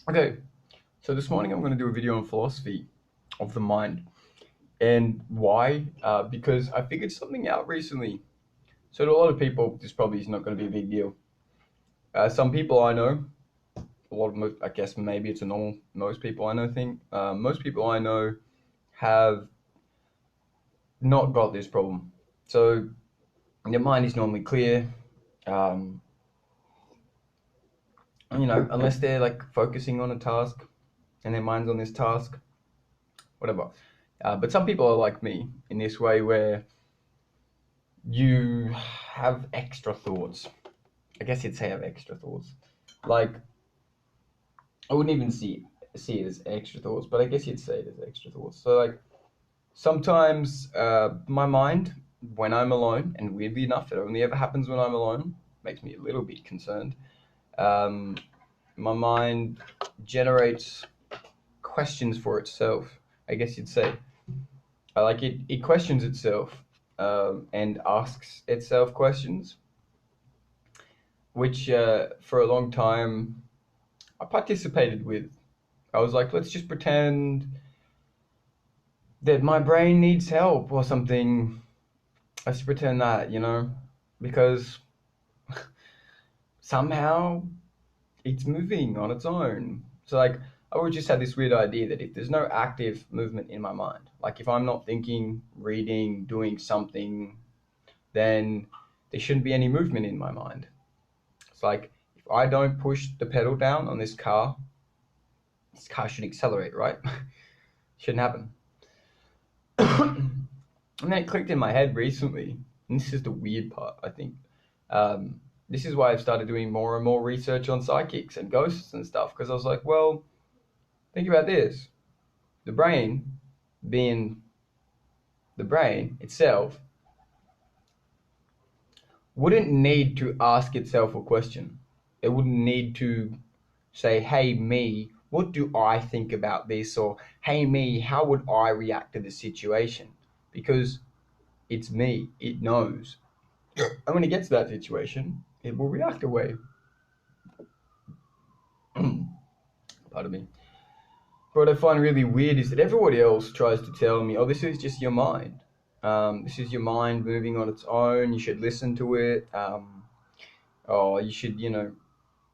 Okay, so this morning I'm going to do a video on philosophy of the mind. And why? Because I figured something out recently. So to a lot of people, this probably is not going to be a big deal. Some people I know, I guess maybe it's a normal, most people I know think, most people I know have not got this problem. So their mind is normally clear, um, unless they're like focusing on a task and their mind's on this task, whatever. But some people are like me in this way where you have extra thoughts. I guess you'd say have extra thoughts. Like I wouldn't even see it as extra thoughts, but I guess you'd say it as extra thoughts. So like sometimes my mind, when I'm alone, and weirdly enough, it only ever happens when I'm alone, makes me a little bit concerned. Um, my mind generates questions for itself. I guess you'd say. I like it. It questions itself and asks itself questions, which for a long time I participated with. I was like, let's just pretend that my brain needs help or something. Let's pretend that, because somehow it's moving on its own. So, like, I would just have this weird idea that if there's no active movement in my mind, like if I'm not thinking, reading, doing something, then there shouldn't be any movement in my mind. It's like if I don't push the pedal down on this car should accelerate, right? Shouldn't happen. And then it clicked in my head recently, and this is the weird part, I think. This is why I've started doing more and more research on psychics and ghosts and stuff, because I was like, well, think about this. The brain, being the brain itself, wouldn't need to ask itself a question. It wouldn't need to say, hey, me, what do I think about this? Or, hey, me, how would I react to the situation? Because it's me, it knows. And when it gets to that situation, it will react away. Pardon me. But what I find really weird is that everybody else tries to tell me, oh, this is just your mind. This is your mind moving on its own. You should listen to it. Or you should,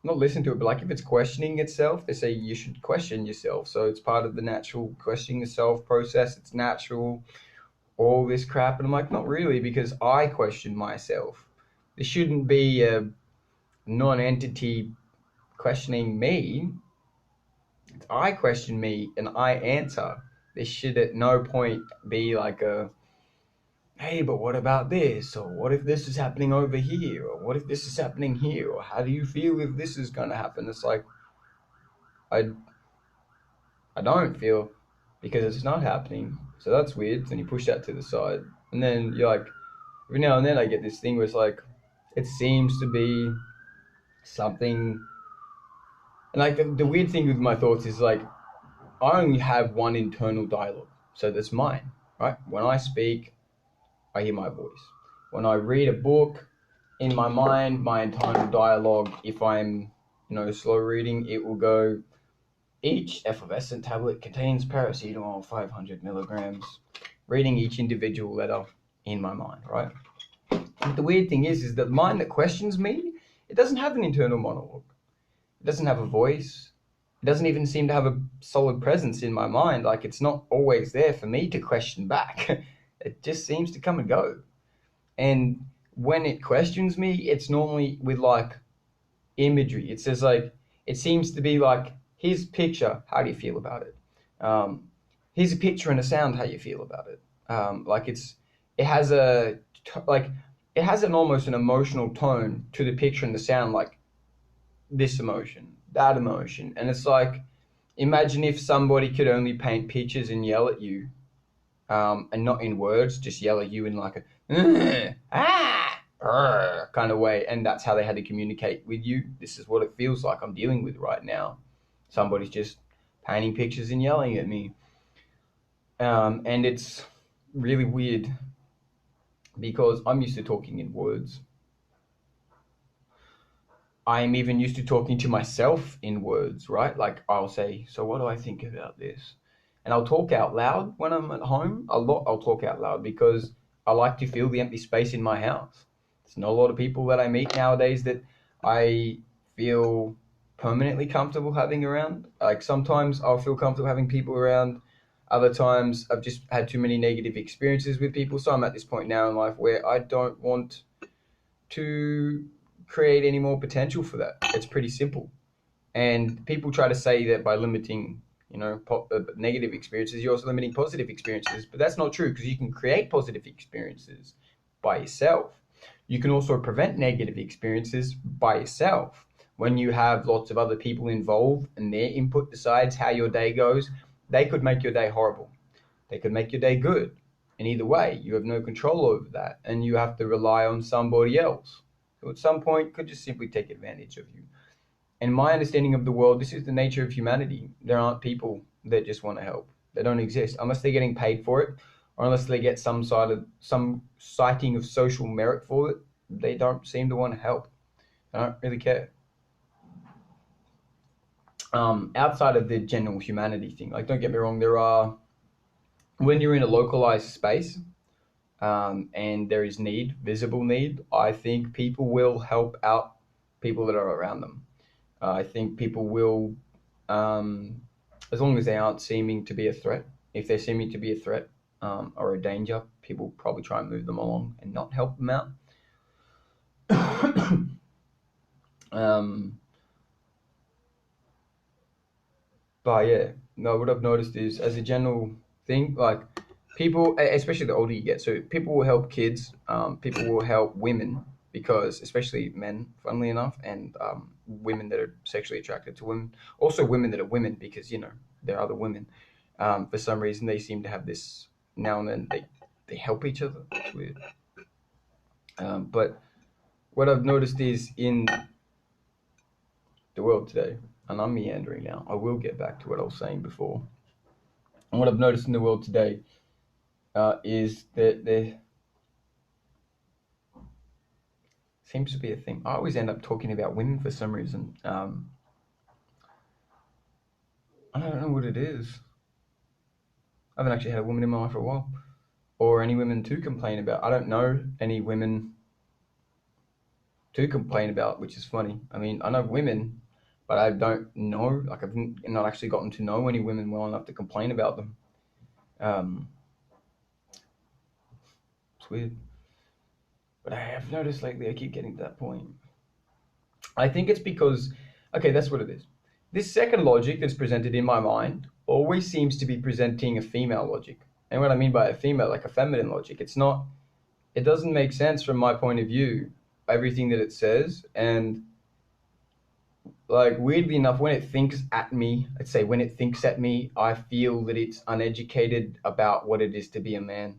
not listen to it, but like if it's questioning itself, they say you should question yourself. So it's part of the natural questioning yourself process. It's natural, all this crap. And I'm like, not really, because I question myself. There shouldn't be a non-entity questioning me. I question me and I answer. There should at no point be like a, hey, but what about this? Or what if this is happening over here? Or what if this is happening here? Or how do you feel if this is going to happen? It's like, I, I don't feel because it's not happening. So that's weird. Then you push that to the side. And then you're like, every now and then I get this thing where it's like, it seems to be something. And like the weird thing with my thoughts is like, I only have one internal dialogue. So that's mine, right? When I speak, I hear my voice. When I read a book, in my mind, my internal dialogue, if I'm, slow reading, it will go, each effervescent tablet contains paracetamol 500 milligrams, reading each individual letter in my mind, right? But the weird thing is that the mind that questions me, it doesn't have an internal monologue. It doesn't have a voice. It doesn't even seem to have a solid presence in my mind. Like it's not always there for me to question back. It just seems to come and go. And when it questions me, it's normally with like imagery. It says like, it seems to be like, here's a picture, how do you feel about it? Here's a picture and a sound, how you feel about it? Like it has like, it has an almost an emotional tone to the picture and the sound, like this emotion, that emotion. And it's like, imagine if somebody could only paint pictures and yell at you, and not in words, just yell at you in like a kind of way, and that's how they had to communicate with you. This is what it feels like I'm dealing with right now. Somebody's just painting pictures and yelling at me, and it's really weird because I'm used to talking in words. I'm even used to talking to myself in words, right? Like I'll say, so what do I think about this? And I'll talk out loud when I'm at home. A lot I'll talk out loud because I like to fill the empty space in my house. There's not a lot of people that I meet nowadays that I feel permanently comfortable having around. Like sometimes I'll feel comfortable having people around. Other times I've just had too many negative experiences with people. So I'm at this point now in life where I don't want to create any more potential for that. It's pretty simple. And people try to say that by limiting, negative experiences, you're also limiting positive experiences. But that's not true because you can create positive experiences by yourself. You can also prevent negative experiences by yourself. When you have lots of other people involved and their input decides how your day goes, they could make your day horrible. They could make your day good. And either way, you have no control over that, and you have to rely on somebody else who at some point could just simply take advantage of you. And my understanding of the world, this is the nature of humanity. There aren't people that just want to help. They don't exist unless they're getting paid for it, or unless they get some citing of social merit for it. They don't seem to want to help. I don't really care. Outside of the general humanity thing, like don't get me wrong, there are when you're in a localized space, and there is need, visible need, I think people will help out people that are around them. I think people will, as long as they aren't seeming to be a threat. If they're seeming to be a threat or a danger, people probably try and move them along and not help them out. um, but yeah, no, what I've noticed is as a general thing, like people, especially the older you get, so people will help kids, people will help women because, especially men, funnily enough, and women that are sexually attracted to women, also women that are women because there are other women. For some reason, they seem to have this now and then they help each other. It's weird. But what I've noticed is in the world today, and I'm meandering now. I will get back to what I was saying before. And what I've noticed in the world today is that there seems to be a thing. I always end up talking about women for some reason. I don't know what it is. I haven't actually had a woman in my life for a while, or any women to complain about. I don't know any women to complain about, which is funny. I mean, I know women, but I don't know. Like, I've not actually gotten to know any women well enough to complain about them. Um, it's weird. But I have noticed lately I keep getting to that point. I think it's because, okay, that's what it is. This second logic that's presented in my mind always seems to be presenting a female logic. And what I mean by a female, like a feminine logic, it doesn't make sense from my point of view, everything that it says. And like, weirdly enough, when it thinks at me, let's say when it thinks at me, I feel that it's uneducated about what it is to be a man,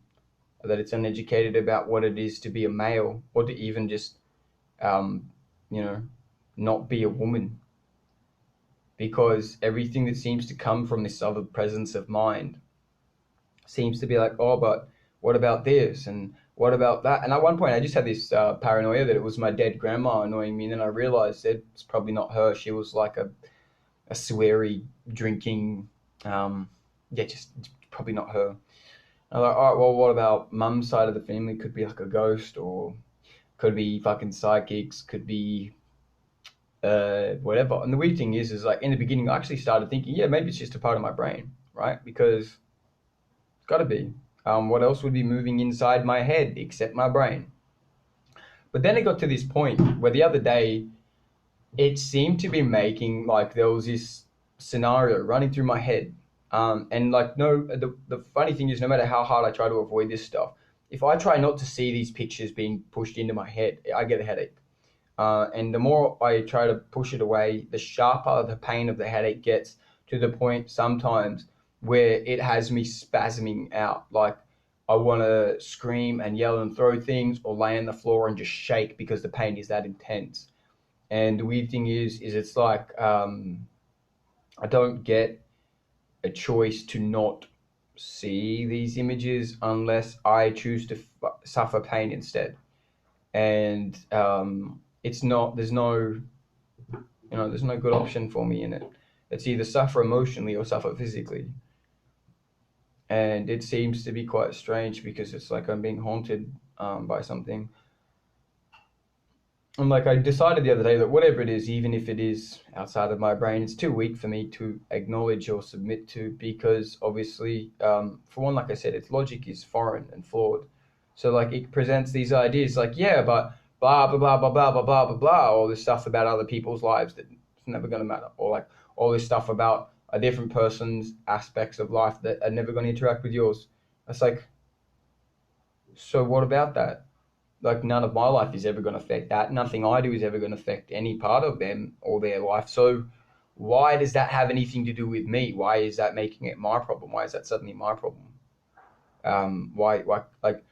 that it's uneducated about what it is to be a male, or to even just, um, you know, not be a woman. Because everything that seems to come from this other presence of mind seems to be like, oh, but what about this? And what about that? And at one point, I just had this paranoia that it was my dead grandma annoying me. And then I realized it's probably not her. She was like a sweary, drinking, just probably not her. I'm like, all right, well, what about mum's side of the family? Could be like a ghost, or could be fucking psychics, could be whatever. And the weird thing is like in the beginning, I actually started thinking, yeah, maybe it's just a part of my brain, right? Because it's got to be. What else would be moving inside my head except my brain? But then it got to this point where the other day, it seemed to be making like there was this scenario running through my head. And like, no, the funny thing is, no matter how hard I try to avoid this stuff, if I try not to see these pictures being pushed into my head, I get a headache. And the more I try to push it away, the sharper the pain of the headache gets, to the point sometimes where it has me spasming out. Like I want to scream and yell and throw things, or lay on the floor and just shake because the pain is that intense. And the weird thing is it's like I don't get a choice to not see these images unless I choose to suffer pain instead. And it's not, there's no There's no good option for me in it. It's either suffer emotionally or suffer physically. And it seems to be quite strange because it's like I'm being haunted by something. And like I decided the other day that whatever it is, even if it is outside of my brain, it's too weak for me to acknowledge or submit to because obviously, for one, like I said, its logic is foreign and flawed. So like it presents these ideas like, yeah, but blah blah blah blah blah blah blah blah blah, all this stuff about other people's lives that it's never going to matter, or like all this stuff about a different person's aspects of life that are never going to interact with yours. It's like, so what about that? Like none of my life is ever going to affect that. Nothing I do is ever going to affect any part of them or their life. So why does that have anything to do with me? Why is that making it my problem? Why is that suddenly my problem? Why, like,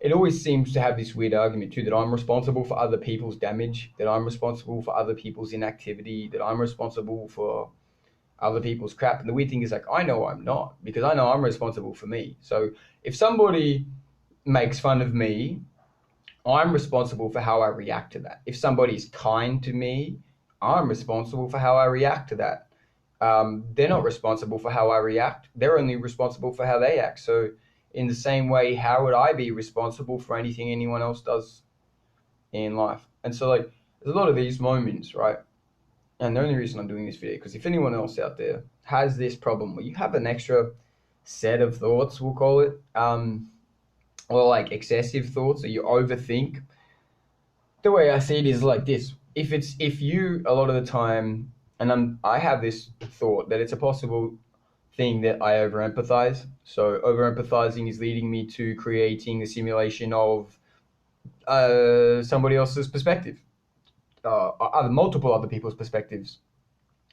it always seems to have this weird argument too that I'm responsible for other people's damage, that I'm responsible for other people's inactivity, that I'm responsible for other people's crap. And the weird thing is, like, I know I'm not because I know I'm responsible for me. So if somebody makes fun of me, I'm responsible for how I react to that. If somebody's kind to me, I'm responsible for how I react to that. They're not responsible for how I react. They're only responsible for how they act. So, in the same way, how would I be responsible for anything anyone else does in life? And so, like, there's a lot of these moments, right? And the only reason I'm doing this video, because if anyone else out there has this problem where you have an extra set of thoughts, we'll call it, or like excessive thoughts, or you overthink, the way I see it is like this. If you a lot of the time, and I have this thought that it's a possible thing that I over empathize. So over empathizing is leading me to creating a simulation of somebody else's perspective, other multiple other people's perspectives,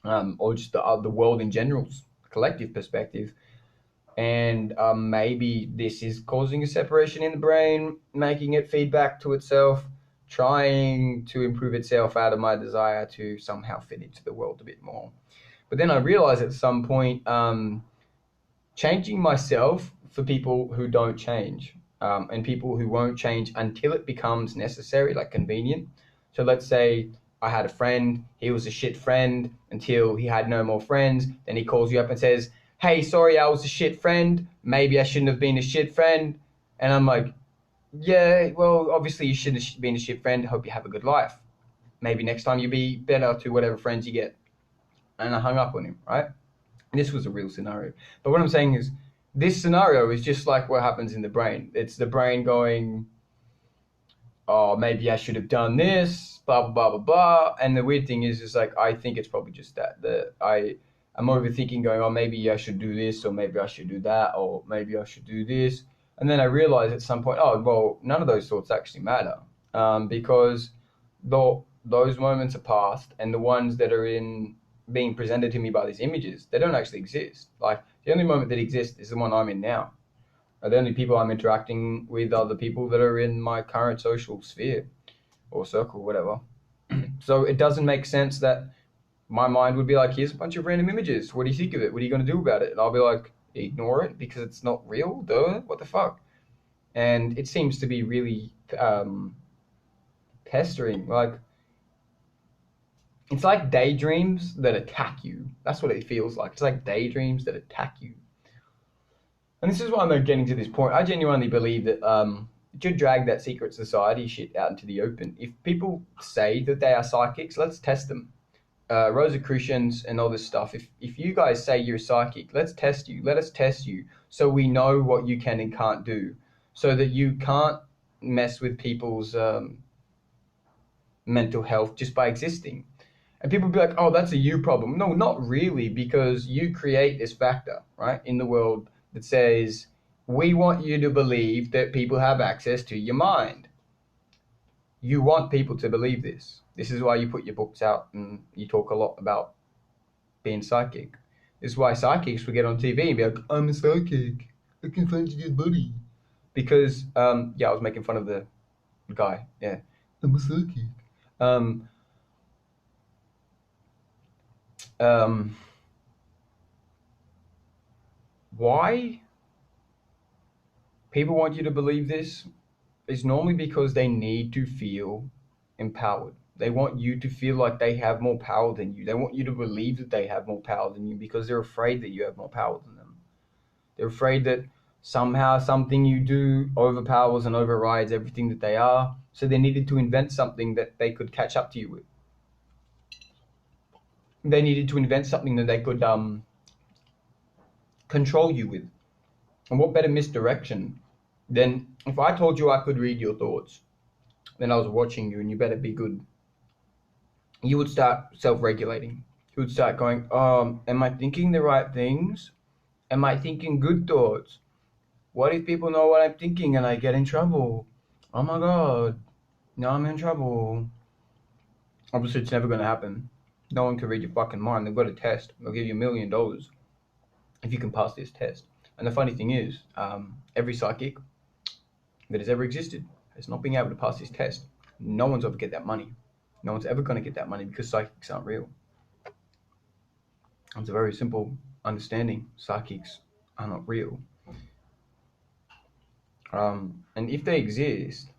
or just the world in general's collective perspective. And maybe this is causing a separation in the brain, making it feedback to itself, trying to improve itself out of my desire to somehow fit into the world a bit more. But then I realized at some point, changing myself for people who don't change, and people who won't change until it becomes necessary, like convenient. So let's say I had a friend, he was a shit friend until he had no more friends. Then he calls you up and says, hey, sorry, I was a shit friend. Maybe I shouldn't have been a shit friend. And I'm like, yeah, well, obviously you shouldn't have been a shit friend. Hope you have a good life. Maybe next time you be better to whatever friends you get. And I hung up on him, right? And this was a real scenario. But what I'm saying is, this scenario is just like what happens in the brain. It's the brain going, oh, maybe I should have done this, blah, blah, blah, blah, blah. And the weird thing is like, I think it's probably just that. I'm overthinking going, oh, maybe I should do this, or maybe I should do that, or maybe I should do this. And then I realize at some point, oh, well, none of those thoughts actually matter, because those moments are past, and the ones that are in being presented to me by these images, they don't actually exist. Like, the only moment that exists is the one I'm in now. The only people I'm interacting with are the people that are in my current social sphere or circle, whatever. So it doesn't make sense that my mind would be like, here's a bunch of random images. What do you think of it? What are you going to do about it? And I'll be like, ignore it because it's not real. Duh. What the fuck? And it seems to be really pestering. Like, it's like daydreams that attack you. That's what it feels like. It's like daydreams that attack you. And this is why I'm getting to this point. I genuinely believe that it should drag that secret society shit out into the open. If people say that they are psychics, let's test them. Rosicrucians and all this stuff. If you guys say you're psychic, let's test you. Let us test you so we know what you can and can't do, so that you can't mess with people's mental health just by existing. And people be like, oh, that's a you problem. No, not really, because you create this factor, right, in the world that says, we want you to believe that people have access to your mind. You want people to believe this. This is why you put your books out and you talk a lot about being psychic. This is why psychics will get on TV and be like, I'm a psychic. I can find your body. Because, yeah, I was making fun of the guy. Yeah. I'm a psychic. Why people want you to believe this is normally because they need to feel empowered. They want you to feel like they have more power than you. They want you to believe that they have more power than you because they're afraid that you have more power than them. They're afraid that somehow something you do overpowers and overrides everything that they are. So they needed to invent something that they could catch up to you with. They needed to invent something that they could control you with. And what better misdirection than if I told you I could read your thoughts, then I was watching you and you better be good. You would start self-regulating. You would start going, am I thinking the right things? Am I thinking good thoughts? What if people know what I'm thinking and I get in trouble? Oh my God, now I'm in trouble. Obviously, it's never going to happen. No one can read your fucking mind. They've got a test. They'll give you $1 million if you can pass this test. And the funny thing is, every psychic that has ever existed has not been able to pass this test. No one's ever get that money. No one's ever going to get that money because psychics aren't real. It's a very simple understanding. Psychics are not real. And if they exist,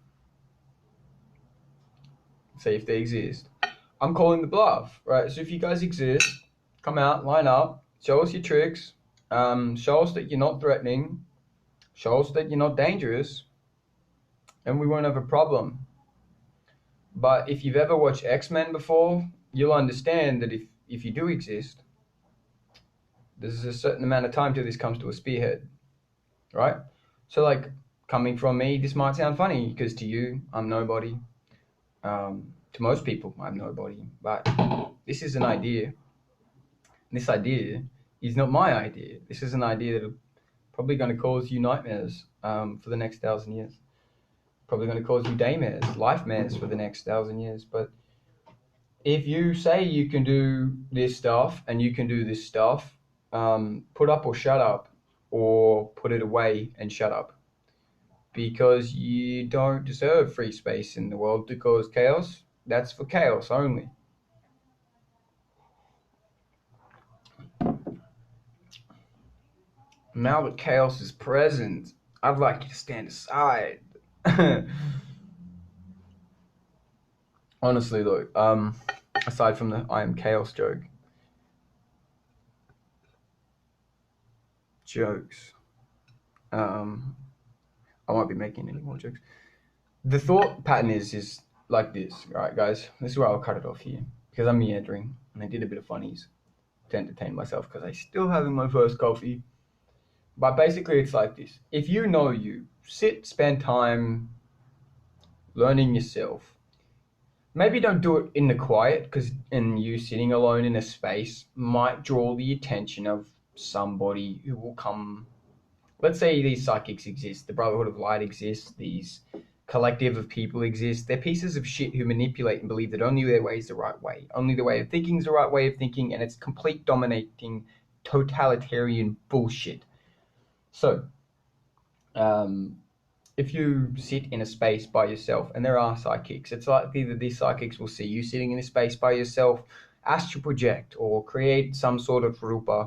I'm calling the bluff, right? So if you guys exist, come out, line up, show us your tricks, show us that you're not threatening, show us that you're not dangerous, and we won't have a problem. But if you've ever watched X-Men before, you'll understand that if you do exist, there's a certain amount of time till this comes to a spearhead, right? So like, coming from me, this might sound funny because to you, I'm nobody. To most people, I'm nobody. But this is an idea. This idea is not my idea. This is an idea that's probably going to cause you nightmares for the next 1,000 years. Probably going to cause you daymares, lifemares for the next 1,000 years. But if you say you can do this stuff and you can do this stuff, put up or shut up, or put it away and shut up. Because you don't deserve free space in the world to cause chaos. That's for chaos only. Now that chaos is present, I'd like you to stand aside. Honestly though, aside from the I am chaos jokes, I won't be making any more jokes. The thought pattern is like this, right, guys? This is where I'll cut it off here because I'm meandering and I did a bit of funnies to entertain myself because I still having my first coffee. But basically, it's like this: if you know you, spend time learning yourself. Maybe don't do it in the quiet because you sitting alone in a space might draw the attention of somebody who will come. Let's say these psychics exist, the Brotherhood of Light exists, these collective of people exist. They're pieces of shit who manipulate and believe that only their way is the right way. Only the way of thinking is the right way of thinking, and it's complete dominating totalitarian bullshit. So, if you sit in a space by yourself, and there are psychics, it's likely that these psychics will see you sitting in a space by yourself, astral project, or create some sort of rupa,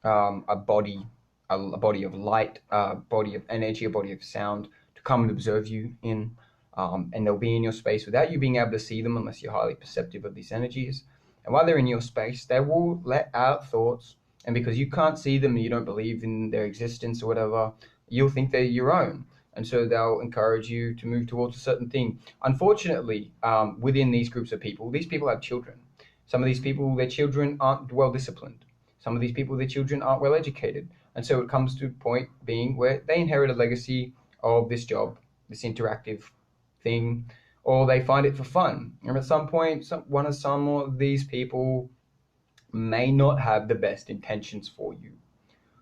a body of light, a body of energy, a body of sound, to come and observe you in, and they'll be in your space without you being able to see them unless you're highly perceptive of these energies. And while they're in your space, they will let out thoughts, and because you can't see them and you don't believe in their existence or whatever, you'll think they're your own. And so they'll encourage you to move towards a certain thing. Unfortunately, within these groups of people, these people have children. Some of these people, their children aren't well disciplined. Some of these people, their children aren't well educated. And so it comes to a point being where they inherit a legacy of this job, this interactive thing, or they find it for fun. And at some point, some of these people may not have the best intentions for you.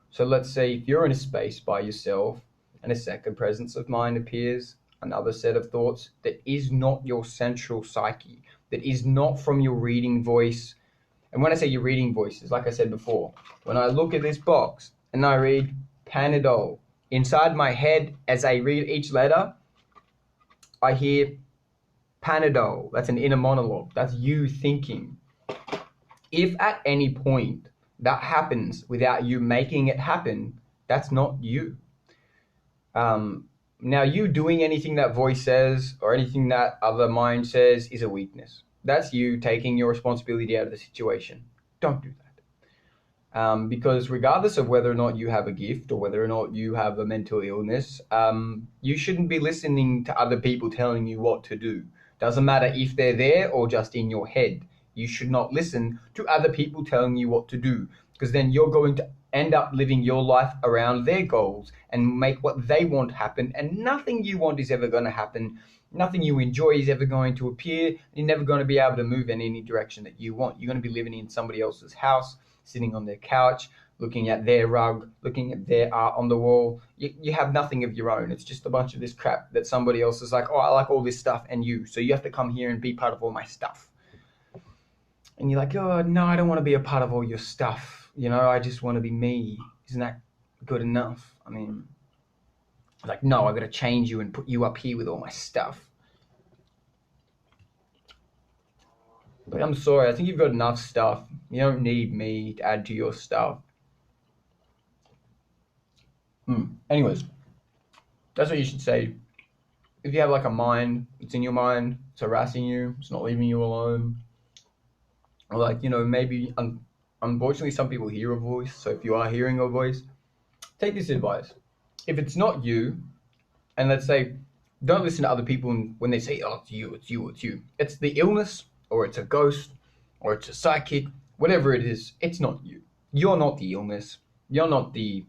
So let's say if you're in a space by yourself and a second presence of mind appears, another set of thoughts that is not your central psyche, that is not from your reading voice. And when I say your reading voices, like I said before, when I look at this box and I read Panadol, inside my head as I read each letter, I hear Panadol. That's an inner monologue. That's you thinking. If at any point that happens without you making it happen, that's not you. Now, you doing anything that voice says or anything that other mind says is a weakness. That's you taking your responsibility out of the situation. Don't do that. Because regardless of whether or not you have a gift or whether or not you have a mental illness, you shouldn't be listening to other people telling you what to do. Doesn't matter if they're there or just in your head. You should not listen to other people telling you what to do, because then you're going to end up living your life around their goals and make what they want happen, and nothing you want is ever going to happen. Nothing you enjoy is ever going to appear. You're never going to be able to move in any direction that you want. You're going to be living in somebody else's house, sitting on their couch, looking at their rug, looking at their art on the wall. You have nothing of your own. It's just a bunch of this crap that somebody else is like, oh, I like all this stuff, and so you have to come here and be part of all my stuff. And you're like, oh, no, I don't want to be a part of all your stuff. I just want to be me. Isn't that good enough? I mean, like, no, I've got to change you and put you up here with all my stuff. But I'm sorry, I think you've got enough stuff. You don't need me to add to your stuff. Anyways, that's what you should say. If you have like a mind, it's in your mind, it's harassing you, it's not leaving you alone. Or like, maybe, unfortunately, some people hear a voice. So if you are hearing a voice, take this advice. If it's not you, and let's say, don't listen to other people when they say, oh, it's you, it's you, it's you. It's the illness, or it's a ghost, or it's a psychic, whatever it is, it's not you. You're not the illness. You're not the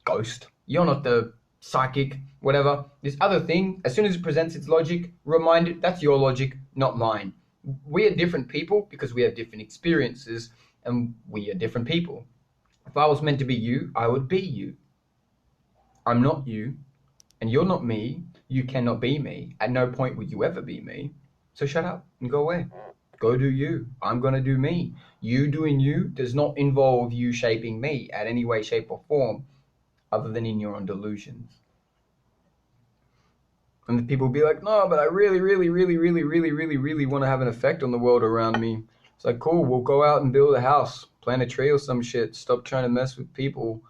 ghost. You're not the psychic, whatever. This other thing, as soon as it presents its logic, remind it, that's your logic, not mine. We are different people because we have different experiences, and we are different people. If I was meant to be you, I would be you. I'm not you, and you're not me. You cannot be me. At no point will you ever be me. So shut up and go away. Go do you. I'm going to do me. You doing you does not involve you shaping me at any way, shape, or form other than in your own delusions. And the people will be like, no, but I really, really, really, really, really, really, really want to have an effect on the world around me. It's like, cool, we'll go out and build a house, plant a tree or some shit. Stop trying to mess with people.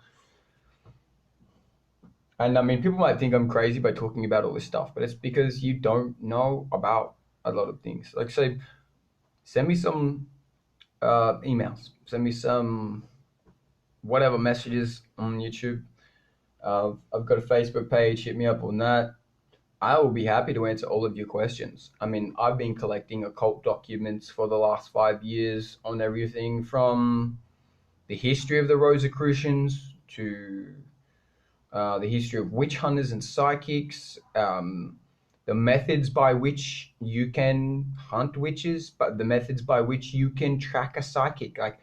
And I mean, people might think I'm crazy by talking about all this stuff, but it's because you don't know about a lot of things. Like, say, send me some emails, send me some whatever messages on YouTube. I've got a Facebook page, hit me up on that. I will be happy to answer all of your questions. I mean, I've been collecting occult documents for the last 5 years on everything from the history of the Rosicrucians to the history of witch hunters and psychics, the methods by which you can hunt witches, but the methods by which you can track a psychic, like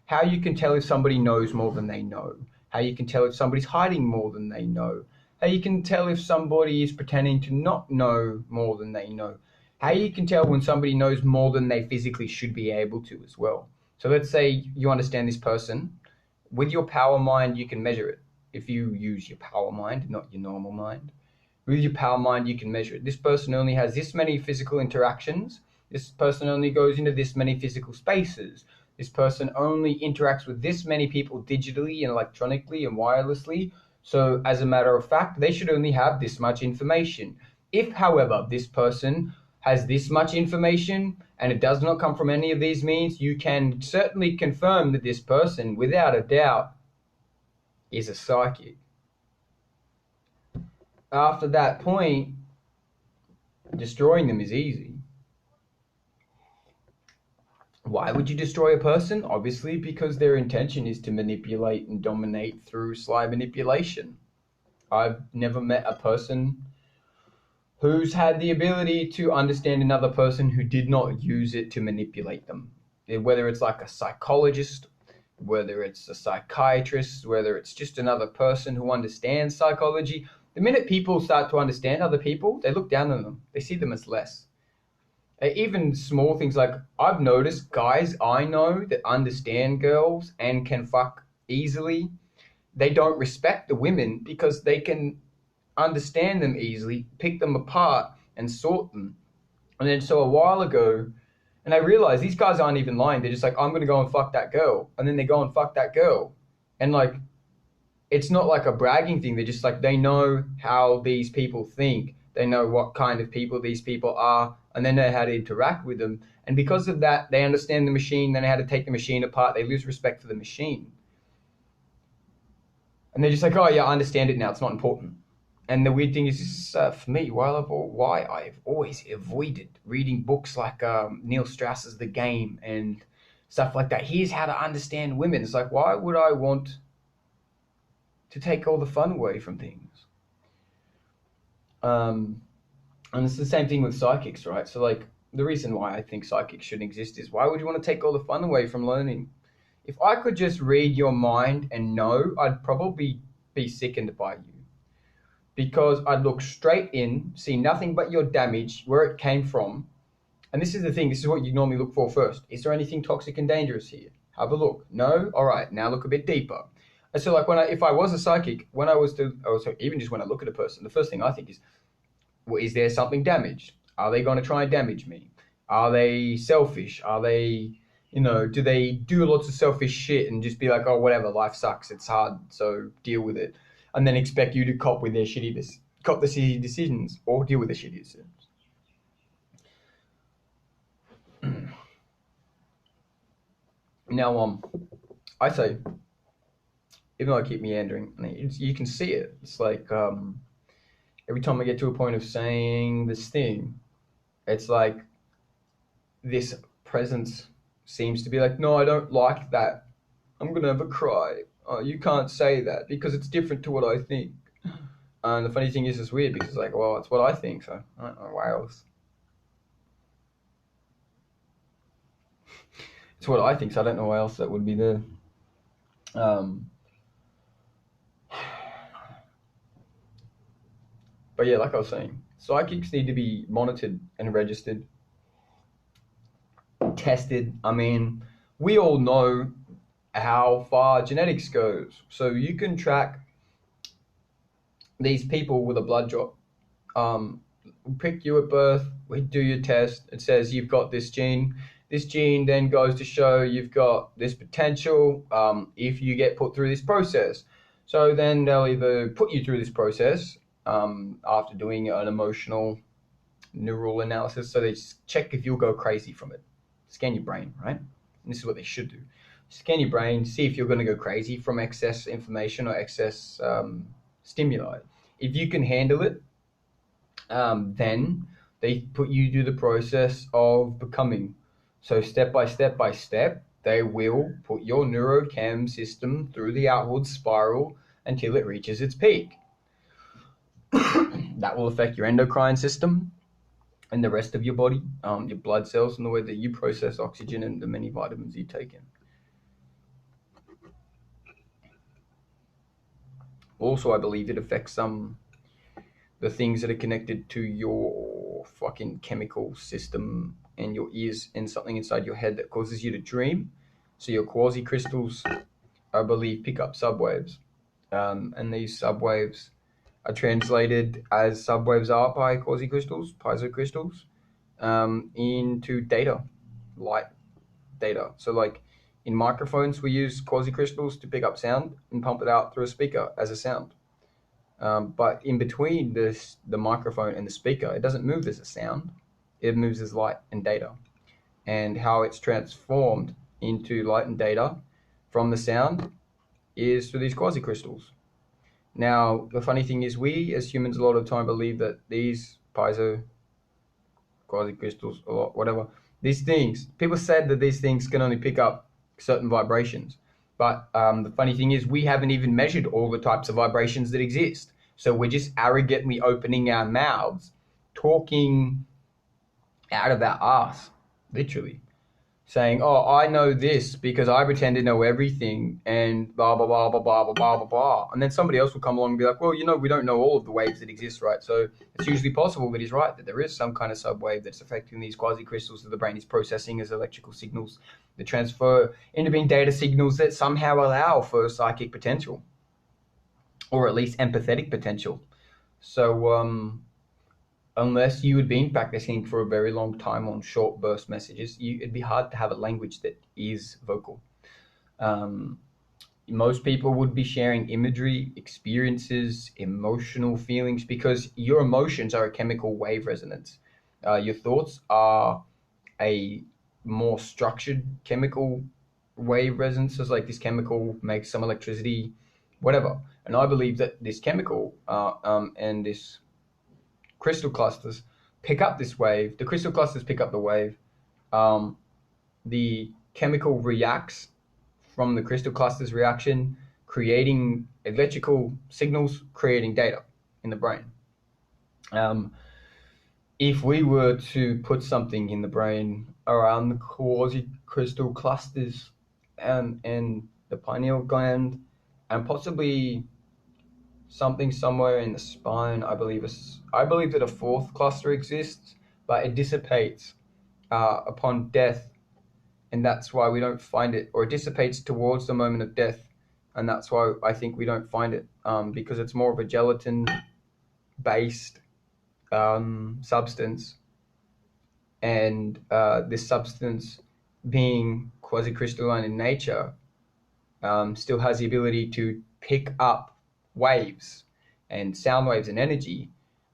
how you can tell if somebody knows more than they know, how you can tell if somebody's hiding more than they know, how you can tell if somebody is pretending to not know more than they know, how you can tell when somebody knows more than they physically should be able to as well. So let's say you understand this person. With your power mind, you can measure it. If you use your power mind, not your normal mind. With your power mind, you can measure it. This person only has this many physical interactions. This person only goes into this many physical spaces. This person only interacts with this many people digitally and electronically and wirelessly. So as a matter of fact, they should only have this much information. If, however, this person has this much information and it does not come from any of these means, you can certainly confirm that this person, without a doubt, is a psychic. After that point, destroying them is easy. Why would you destroy a person? Obviously, because their intention is to manipulate and dominate through sly manipulation. I've never met a person who's had the ability to understand another person who did not use it to manipulate them. Whether it's like a psychologist, whether it's a psychiatrist, whether it's just another person who understands psychology. The minute people start to understand other people, they look down on them. They see them as less. Even small things like, I've noticed guys I know that understand girls and can fuck easily, they don't respect the women because they can understand them easily, pick them apart and sort them. And then so a while ago, and I realized these guys aren't even lying. They're just like, I'm going to go and fuck that girl. And then they go and fuck that girl. And like, it's not like a bragging thing. They're just like, they know how these people think. They know what kind of people these people are, and they know how to interact with them. And because of that, they understand the machine. They know how to take the machine apart. They lose respect for the machine. And they're just like, oh yeah, I understand it now. It's not important. And the weird thing is, for me, why I've always avoided reading books like Neil Strauss's The Game and stuff like that. Here's how to understand women. It's like, why would I want to take all the fun away from things? And it's the same thing with psychics, right? So like, the reason why I think psychics shouldn't exist is, why would you want to take all the fun away from learning? If I could just read your mind and know, I'd probably be sickened by you. Because I'd look straight in, see nothing but your damage, where it came from. And this is the thing, this is what you normally look for first. Is there anything toxic and dangerous here? Have a look. No? All right, now look a bit deeper. And so like, if I was a psychic, even just when I look at a person, the first thing I think is, well, is there something damaged? Are they going to try and damage me? Are they selfish? Are they, do they do lots of selfish shit and just be like, oh, whatever, life sucks, it's hard, so deal with it. And then expect you to cop the shitty decisions, or deal with the shitty decisions. Now, I say, even though I keep meandering, you can see it. It's like every time I get to a point of saying this thing, it's like this presence seems to be like, no, I don't like that. I'm gonna have a cry. Oh, you can't say that because it's different to what I think. And the funny thing is, it's weird because it's like, well, it's what I think, so I don't know why else. It's what I think, so I don't know why else that would be there. But yeah, like I was saying, psychics need to be monitored and registered, tested. I mean, we all know how far genetics goes. So you can track these people with a blood drop. Pick you at birth, we do your test, it says you've got this gene. This gene then goes to show you've got this potential if you get put through this process. So then they'll either put you through this process after doing an emotional neural analysis. So they check if you'll go crazy from it. Scan your brain, right? And this is what they should do. Scan your brain, see if you're going to go crazy from excess information or excess stimuli. If you can handle it, then they put you through the process of becoming. So step by step, they will put your neurochem system through the outward spiral until it reaches its peak. That will affect your endocrine system and the rest of your body, your blood cells, and the way that you process oxygen and the many vitamins you take in. Also, I believe it affects the things that are connected to your fucking chemical system and your ears and something inside your head that causes you to dream. So your quasi crystals, I believe, pick up subwaves, and these subwaves are translated as subwaves are by quasi crystals, piezo crystals, into data, light data. So like in microphones, we use quasi crystals to pick up sound and pump it out through a speaker as a sound. But in between the microphone and the speaker, it doesn't move as a sound. It moves as light and data. And how it's transformed into light and data from the sound is through these quasi-crystals. Now, the funny thing is, we as humans a lot of the time believe that these piezo, quasi-crystals, or whatever, these things, people said that these things can only pick up certain vibrations. But the funny thing is, we haven't even measured all the types of vibrations that exist. So we're just arrogantly opening our mouths, talking out of our ass, literally, saying, oh, I know this because I pretend to know everything and blah, blah, blah, blah, blah, blah, blah, blah, blah. And then somebody else will come along and be like, well, we don't know all of the waves that exist, right? So it's usually possible that he's right, that there is some kind of subwave that's affecting these quasi-crystals that the brain is processing as electrical signals that transfer into being data signals that somehow allow for psychic potential, or at least empathetic potential. So unless you had been practicing for a very long time on short burst messages, it'd be hard to have a language that is vocal. most people would be sharing imagery, experiences, emotional feelings, because your emotions are a chemical wave resonance. Your thoughts are a more structured chemical wave resonance. So it's like this chemical makes some electricity, whatever. And I believe that this chemical and this crystal clusters pick up this wave. The crystal clusters pick up the wave. Um, the chemical reacts from the crystal clusters reaction, creating electrical signals, creating data in the brain. Um, if we were to put something in the brain around the quasi-crystal clusters and the pineal gland, and possibly something somewhere in the spine, I believe that a fourth cluster exists, but it dissipates upon death, and that's why we don't find it, or it dissipates towards the moment of death, and that's why I think we don't find it, because it's more of a gelatin-based substance, and this substance, being quasi-crystalline in nature, still has the ability to pick up waves and sound waves and energy,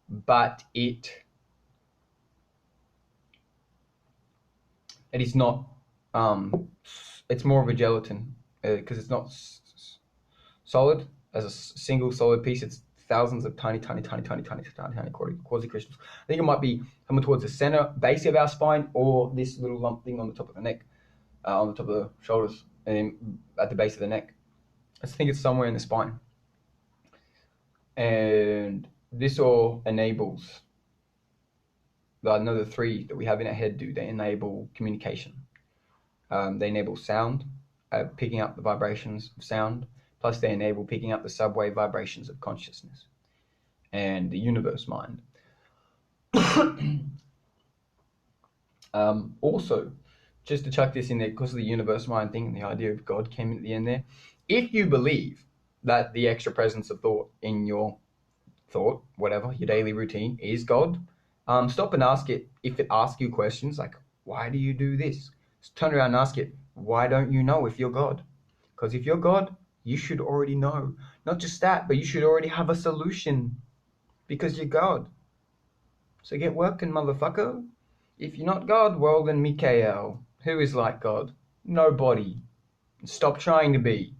but it is not. It's more of a gelatin because it's not solid as a single solid piece. It's thousands of tiny quasi crystals. I think it might be somewhere towards the center base of our spine, or this little lump thing on the top of the neck, on the top of the shoulders, and at the base of the neck. I think it's somewhere in the spine. And this all enables another three that we have in our head. They enable communication. They enable sound, picking up the vibrations of sound, plus they enable picking up the subwave vibrations of consciousness and the universe mind. Also, just to chuck this in there, because of the universe mind thing and the idea of God came at the end there, if you believe that the extra presence of thought in your thought, whatever, your daily routine, is God, stop and ask it. If it asks you questions like, why do you do this? Just turn around and ask it, why don't you know if you're God? Because if you're God, you should already know. Not just that, but you should already have a solution, because you're God. So get working, motherfucker. If you're not God, well then Mihkallah. Who is like God? Nobody. Stop trying to be.